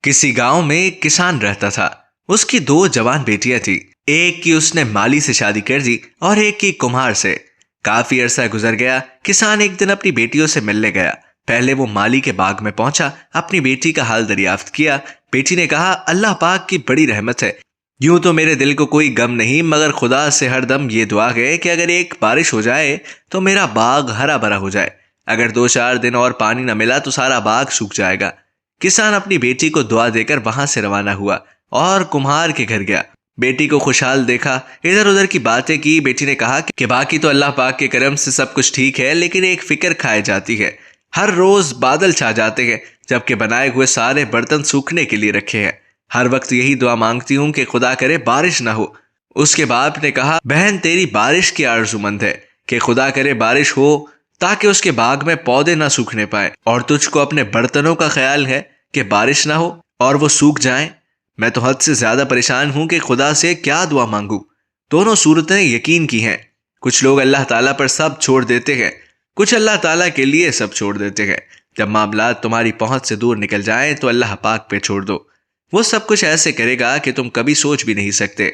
کسی گاؤں میں ایک کسان رہتا تھا۔ اس کی دو جوان بیٹیاں تھیں۔ ایک کی اس نے مالی سے شادی کر دی اور ایک کی کمہار سے۔ کافی عرصہ گزر گیا۔ کسان ایک دن اپنی بیٹیوں سے ملنے گیا۔ پہلے وہ مالی کے باغ میں پہنچا، اپنی بیٹی کا حال دریافت کیا۔ بیٹی نے کہا، اللہ پاک کی بڑی رحمت ہے، یوں تو میرے دل کو کوئی غم نہیں، مگر خدا سے ہر دم یہ دعا ہے کہ اگر ایک بارش ہو جائے تو میرا باغ ہرا بھرا ہو جائے، اگر 2-4 دن اور پانی نہ ملا تو سارا باغ سوکھ جائے گا۔ کسان اپنی بیٹی کو دعا دے کر وہاں سے روانہ ہوا اور کمہار کے گھر گیا۔ بیٹی کو خوشحال دیکھا، ادھر ادھر کی باتیں کی۔ بیٹی نے کہا کہ باقی تو اللہ پاک کے کرم سے سب کچھ ٹھیک ہے، لیکن ایک فکر کھائے جاتی ہے۔ ہر روز بادل چھا جاتے ہیں، جبکہ بنائے ہوئے سارے برتن سوکھنے کے لیے رکھے ہیں۔ ہر وقت یہی دعا مانگتی ہوں کہ خدا کرے بارش نہ ہو۔ اس کے باپ نے کہا، بہن تیری بارش کی آرزو مند ہے کہ خدا کرے بارش ہو تاکہ اس کے باغ میں پودے نہ سوکھنے پائے، اور تجھ کو اپنے برتنوں کا خیال ہے کہ بارش نہ ہو اور وہ سوکھ جائیں۔ میں تو حد سے زیادہ پریشان ہوں کہ خدا سے کیا دعا مانگوں۔ دونوں صورتیں یقین کی ہیں۔ کچھ لوگ اللہ تعالیٰ پر سب چھوڑ دیتے ہیں، کچھ اللہ تعالیٰ کے لیے سب چھوڑ دیتے ہیں۔ جب معاملات تمہاری پہنچ سے دور نکل جائیں تو اللہ پاک پہ چھوڑ دو، وہ سب کچھ ایسے کرے گا کہ تم کبھی سوچ بھی نہیں سکتے۔